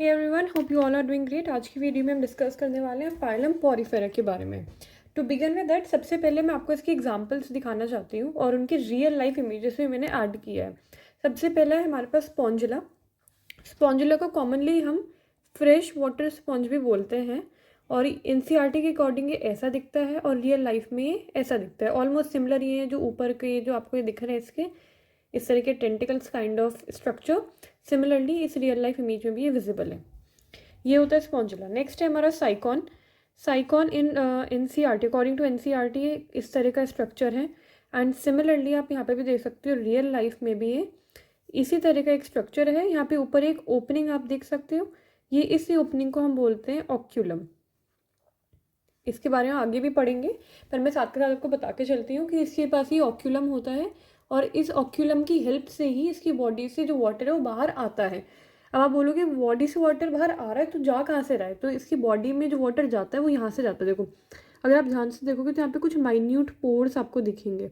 Hey everyone, hope you all are doing great. आज की video में हम डिस्कस करने वाले हैं फाइलम पॉरीफेरा के बारे में। टू बिगिन विद दैट, सबसे पहले मैं आपको इसकी एग्जांपल्स दिखाना चाहती हूँ और उनके रियल लाइफ इमेजेस भी मैंने ऐड किया है। सबसे पहला है हमारे पास स्पॉन्जिला। स्पॉन्जिला को कॉमनली हम फ्रेश वाटर स्पॉन्ज भी बोलते हैं और एनसीईआरटी के अकॉर्डिंग ये ऐसा दिखता है और रियल लाइफ में ये ऐसा दिखता है। ऑलमोस्ट सिमिलर ये है, जो ऊपर के जो आपको ये दिख रहे हैं इसके इस तरह के tentacles kind of structure, similarly इस रियल लाइफ इमेज में भी ये विजिबल है। ये होता है स्पॉन्जिला। नेक्स्ट है हमारा Sycon. Sycon in NCERT, according to NCERT इस तरह का स्ट्रक्चर है एंड सिमिलरली आप यहाँ पे भी देख सकते हो रियल लाइफ में भी ये इसी तरह का एक स्ट्रक्चर है। यहाँ पे ऊपर एक ओपनिंग आप देख सकते हो, ये इसी ओपनिंग को हम बोलते हैं ऑक्यूलम। इसके बारे में आगे भी पढ़ेंगे, पर मैं साथ के साथ आपको बता के चलती हूँ कि इसके पास ये ऑक्यूलम होता है और इस ऑक्यूलम की हेल्प से ही इसकी बॉडी से जो वाटर है वो बाहर आता है। अब आप बोलोगे बॉडी से वाटर बाहर आ रहा है तो जा कहाँ से रहा है, तो इसकी बॉडी में जो वाटर जाता है वो यहाँ से जाता है। देखो, अगर आप ध्यान से देखोगे तो यहाँ पे कुछ माइन्यूट पोर्स आपको दिखेंगे।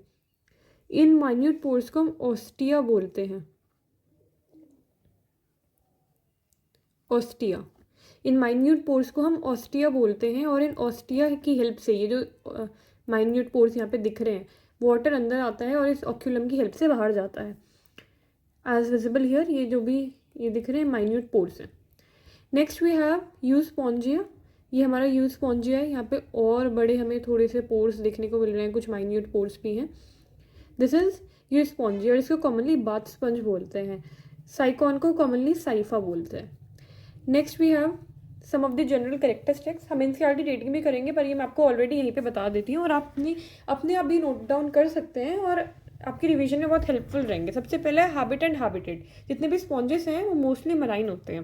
इन माइन्यूट पोर्स को हम ऑस्टिया बोलते हैं। ऑस्टिया, इन माइन्यूट पोर्स को हम ऑस्टिया बोलते हैं और इन ऑस्टिया की हेल्प से ये जो माइन्यूट पोर्स यहाँ पे दिख रहे हैं, वाटर अंदर आता है और इस ऑक्यूलम की हेल्प से बाहर जाता है। एज विजिबल हियर, ये जो भी ये दिख रहे हैं माइन्यूट पोर्स हैं। Next we have Euspongia. ये हमारा यूस्पॉन्जिया है। यहाँ पे और बड़े हमें थोड़े से पोर्स देखने को मिल रहे हैं, कुछ माइन्यूट पोर्स भी हैं। दिस इज यूस्पॉन्जिया और इसको कॉमनली बाथ स्पंज बोलते हैं। साइकॉन को कॉमनली साइफा बोलते हैं। Next we have some of the general characteristics. हम एनसीईआरटी रेटिंग भी करेंगे, पर ये मैं आपको ऑलरेडी यहीं पे बता देती हूँ और आप अपने आप भी नोट डाउन कर सकते हैं और आपकी रिवीजन में बहुत हेल्पफुल रहेंगे। सबसे पहले हैबिट एंड हैबिटेट। जितने भी स्पॉन्जेस हैं वो मोस्टली मराइन होते हैं।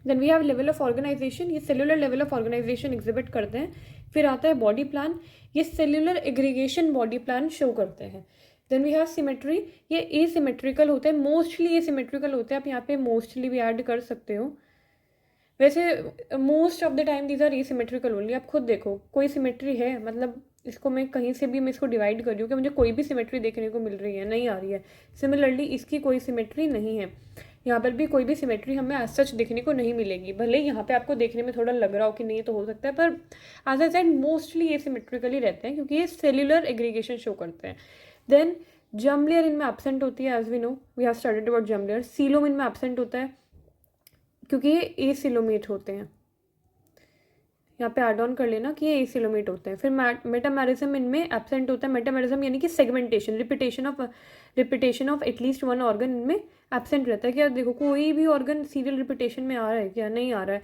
Then we have level of organisation. ये cellular level of organisation exhibit करते हैं। फिर आता है बॉडी प्लान। ये cellular aggregation body plan show करते हैं। Then we have symmetry. ये एसिमेट्रिकल होते हैं, मोस्टली एसिमेट्रिकल होते हैं। आप यहाँ पे मोस्टली भी ऐड कर सकते हो। वैसे most of the time these are asymmetrical only. आप खुद देखो कोई सिमेट्री है, मतलब इसको मैं कहीं से भी मैं इसको डिवाइड कर रही हूँ कि मुझे कोई भी सिमेट्री देखने को मिल रही है, नहीं आ रही है। सिमिलरली इसकी कोई सिमेट्री नहीं है। यहाँ पर भी कोई भी सिमेट्री हमें एज सच देखने को नहीं मिलेगी। भले यहाँ पे आपको देखने में थोड़ा लग रहा हो कि नहीं तो हो सकता है, पर एज आई सेड मोस्टली ये सिमेट्रिकली रहते हैं क्योंकि ये सेल्यूलर एग्रीगेशन शो करते हैं। देन जर्म लेयर इनमें एब्सेंट होती है, as we know we have studied about germ layer. Coelom इनमें एब्सेंट होता है क्योंकि ये एसिलोमेट होते हैं। यहाँ पे एड ऑन कर लेना कि ये एसिलोमेट होते हैं। फिर मेटामेरिज्म इनमें एब्सेंट होता है। मेटामेरिज्म यानी कि segmentation, repetition of at least one organ इनमें एब्सेंट रहता है। क्या देखो कोई भी ऑर्गन सीरियल रिपीटेशन में आ रहा है क्या, नहीं आ रहा है।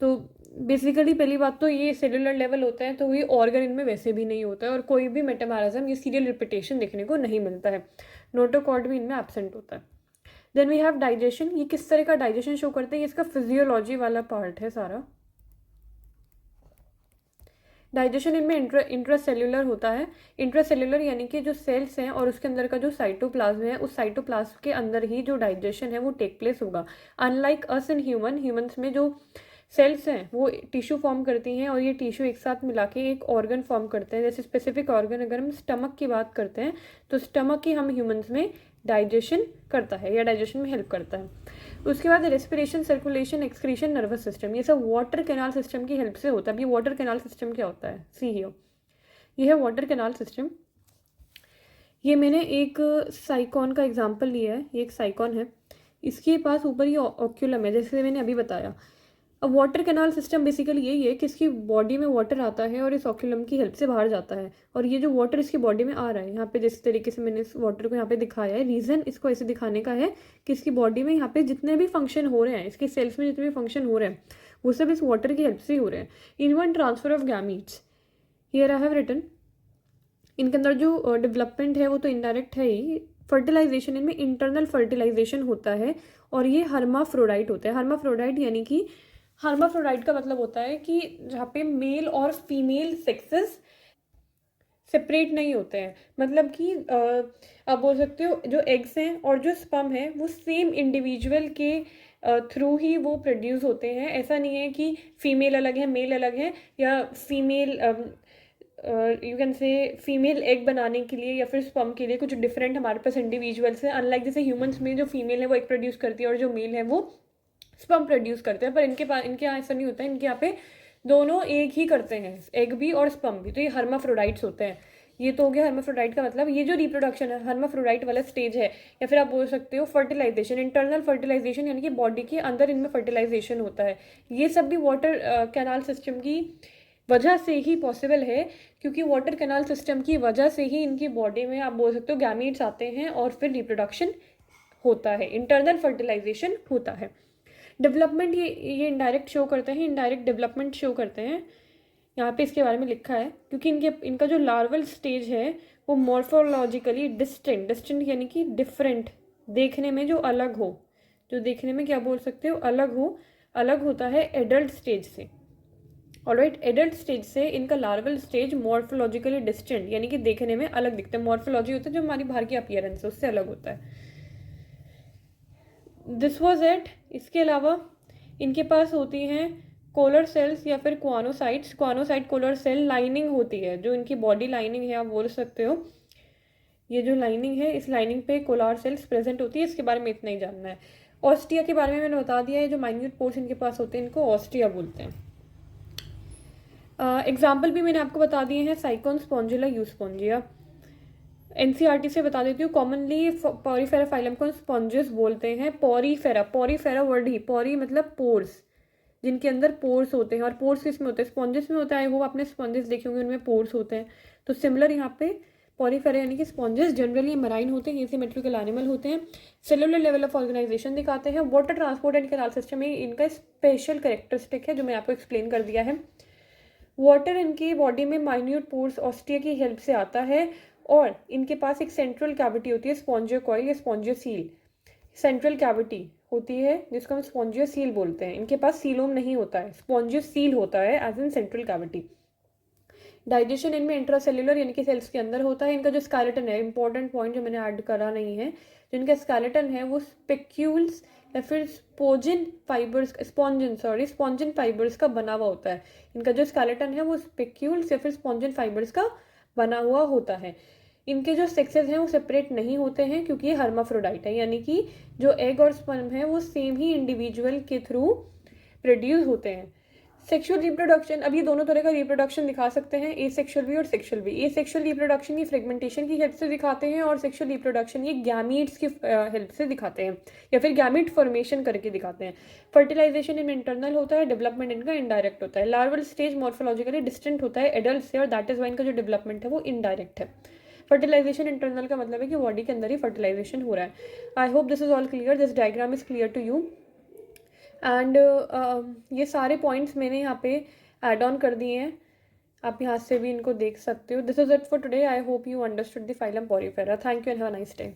तो बेसिकली पहली बात तो ये सेलुलर लेवल होता है, तो ये ऑर्गन इनमें वैसे भी नहीं होता है और कोई भी मेटामेरिज्म ये सीरियल रिपीटेशन देखने को नहीं मिलता है। नोटोकॉर्ड भी इनमें एब्सेंट होता है। Then we have digestion. ये किस तरह का डाइजेशन शो करते हैं, ये इसका फिजियोलॉजी वाला पार्ट है सारा। डाइजेशन इनमें इंट्रासेल्युलर होता है। इंट्रासेल्युलर यानी कि जो सेल्स हैं और उसके अंदर का जो साइटोप्लाज्म है, उस साइटोप्लाज्म के अंदर ही जो डाइजेशन है वो टेक प्लेस होगा। अनलाइक अस इन ह्यूमन्स में जो सेल्स हैं वो टिश्यू फॉर्म करती हैं और ये टिश्यू एक साथ मिला के एक ऑर्गन फॉर्म करते हैं। जैसे स्पेसिफिक ऑर्गन अगर हम स्टमक की बात करते हैं तो स्टमक ही हम ह्यूमन्स में डाइजेशन करता है या डाइजेशन में हेल्प करता है। उसके बाद respiration, circulation, excretion, nervous system, ये सब वाटर कैनाल सिस्टम की हेल्प से होता है। अब ये वाटर कैनाल सिस्टम क्या होता है, सी हियर, ये है वाटर कैनाल सिस्टम। ये मैंने एक साइकॉन का एग्जांपल लिया है। ये एक साइकॉन है, इसके पास ऊपर ये ऑक्यूलम है जैसे मैंने अभी बताया। अब वाटर कैनाल सिस्टम बेसिकली यही है कि इसकी बॉडी में वाटर आता है और इस ऑक्यूलम की हेल्प से बाहर जाता है और ये जो वाटर इसकी बॉडी में आ रहा है, यहाँ पे जिस तरीके से मैंने इस वाटर को यहाँ पे दिखाया है, रीज़न इसको ऐसे दिखाने का है कि इसकी बॉडी में यहाँ पे जितने भी फंक्शन हो रहे हैं, इसके सेल्स में जितने भी फंक्शन हो रहे हैं वो सब इस वाटर की हेल्प से ही हो रहे हैं। In one transfer of gametes, here I have written. इनके अंदर जो डेवलपमेंट है वो तो इनडायरेक्ट है ही। फर्टिलाइजेशन, इनमें इंटरनल फर्टिलाइजेशन होता है और ये हर्माफ्रोडाइट होता है। हर्माफ्रोडाइट यानी कि हर्माफ्रोडाइट का मतलब होता है कि जहाँ पे मेल और फीमेल सेक्सेस सेपरेट नहीं होते हैं। मतलब कि आप बोल सकते हो जो एग्स हैं और जो स्पर्म है वो सेम इंडिविजुअल के थ्रू ही वो प्रोड्यूस होते हैं। ऐसा नहीं है कि फीमेल अलग है मेल अलग है, या female you can say female egg बनाने के लिए या फिर स्पर्म के लिए कुछ डिफरेंट हमारे पास इंडिविजुअल्स हैं। अनलाइक जैसे ह्यूमंस में जो फीमेल है वो एग प्रोड्यूस करती है और जो मेल है वो स्पर्म प्रोड्यूस करते हैं, पर इनके यहाँ ऐसा नहीं होता है, इनके यहाँ पे दोनों एग ही करते हैं, एग भी और स्पर्म भी, तो ये हर्माफ्रोडाइट्स होते हैं। ये तो हो गया हर्माफ्रोडाइट का मतलब। ये जो रिप्रोडक्शन है हर्माफ्रोडाइट वाला स्टेज है, या फिर आप बोल सकते हो फर्टिलाइजेशन, इंटरनल फर्टिलाइजेशन, यानी कि बॉडी के अंदर इनमें फर्टिलाइजेशन होता है। ये सब भी वाटर कैनाल सिस्टम की वजह से ही पॉसिबल है, क्योंकि वाटर कैनाल सिस्टम की वजह से ही इनकी बॉडी में आप बोल सकते हो गैमीट्स आते हैं और फिर रिप्रोडक्शन होता है, इंटरनल फर्टिलाइजेशन होता है। डेवलपमेंट ये इनडायरेक्ट शो करते हैं, इनडायरेक्ट डेवलपमेंट शो करते हैं। यहाँ पे इसके बारे में लिखा है, क्योंकि इनका जो लार्वल स्टेज है वो मॉर्फोलॉजिकली डिस्टिंक्ट यानी कि डिफरेंट, देखने में जो अलग हो, जो देखने में क्या बोल सकते हो अलग होता है एडल्ट स्टेज से। ऑलराइट, एडल्ट स्टेज से इनका लार्वल स्टेज मॉर्फोलॉजिकली डिस्टिंक्ट यानी कि देखने में अलग दिखता है। मॉर्फोलॉजी होता है जो हमारी बाहर की अपीयरेंस है उससे अलग होता है। This was it. इसके अलावा इनके पास होती हैं कोलर सेल्स या फिर क्वानोसाइट्स। क्वानोसाइट कोलर सेल लाइनिंग होती है, जो इनकी बॉडी लाइनिंग है आप बोल सकते हो। ये जो लाइनिंग है, इस लाइनिंग पे कोलर सेल्स प्रेजेंट होती है। इसके बारे में इतना ही जानना है। ऑस्टिया के बारे में मैंने बता दिया है, जो माइन्यूट पोर्स इनके पास होते हैं इनको ऑस्टिया बोलते हैं। एग्जाम्पल भी मैंने आपको बता दिए हैं, साइकोन स्पॉन्जिला यूस्पॉन्जिया। एनसीईआरटी से बता देती हूँ, कॉमनली पॉरीफेरा फाइलम को स्पॉन्जेस बोलते हैं। पॉरीफेरा वर्ड ही, पॉरी मतलब पोर्स, जिनके अंदर पोर्स होते हैं। और पोर्स किस में होते हैं? स्पॉन्जेस में होता है। वो आपने स्पॉन्जेस देखे होंगे, उनमें पोर्स होते हैं। तो सिमिलर यहाँ पे पॉरीफेरा यानी कि स्पॉन्जेस जनरली मराइन होते हैं, एसिमेट्रिकल एनिमल होते हैं, सेलुलर लेवल ऑफ ऑर्गेनाइजेशन दिखाते हैं। Water transport and canal system में इनका स्पेशल कैरेक्टरिस्टिक है जो मैंने आपको एक्सप्लेन कर दिया है। वाटर इनकी बॉडी में माइन्यूट पोर्स ऑस्टिया की हेल्प से आता है, और इनके पास एक सेंट्रल कैविटी होती है, स्पॉन्जियोकॉइल या स्पॉन्जियोसील सेंट्रल कैविटी होती है जिसको हम स्पॉन्जियोसील बोलते हैं। इनके पास सीलोम नहीं होता है, स्पॉन्जियोसील होता है as in central cavity. Digestion इनमें इंट्रासेल्युलर यानी कि सेल्स के अंदर होता है। इनका जो स्केलेटन है, इंपॉर्टेंट पॉइंट जो मैंने ऐड करा नहीं है, जो इनका स्केलेटन है वो स्पेक्यूल्स या फिर स्पॉन्जिन फाइबर्स का बना हुआ होता है। इनका जो स्केलेटन है वो स्पेक्यूल्स या फिर स्पॉन्जिन फाइबर्स का बना हुआ होता है। इनके जो सेक्सेस हैं वो सेपरेट नहीं होते हैं, क्योंकि ये हर्माफ्रोडाइट है, यानी कि जो एग और स्पर्म है वो सेम ही इंडिविजुअल के थ्रू प्रोड्यूस होते हैं। सेक्सुअल रिप्रोडक्शन, अब ये दोनों तरह का रिप्रोडक्शन दिखा सकते हैं, एसेक्सुअल भी और सेक्सुअल भी। एसेक्सुअल रिप्रोडक्शन ये फ्रेगमेंटेशन की हेल्प से दिखाते हैं, और सेक्सुअल रिप्रोडक्शन ये गैमीट्स की हेल्प से दिखाते हैं, या फिर गैमीट फॉर्मेशन करके दिखाते हैं। फर्टिलाइजेशन इनमें इंटरनल होता है, डेवलपमेंट इनका इनडायरेक्ट होता है। लार्वल स्टेज मॉर्फोलॉजिकली डिस्टेंट होता है एडल्ट से, और दैट इज वाई इनका जो डेवलपमेंट है वो इनडायरेक्ट है। फर्टिलाइजेशन इंटरनल का मतलब है कि बॉडी के अंदर ही फर्टिलाइजेशन हो रहा है। I hope this is all clear, this diagram is clear to you. And ये सारे पॉइंट्स मैंने यहाँ पे ऐड ऑन कर दिए हैं, आप यहाँ से भी इनको देख सकते हो। This is it for today. I hope you understood the phylum Porifera. Thank you and have a nice day.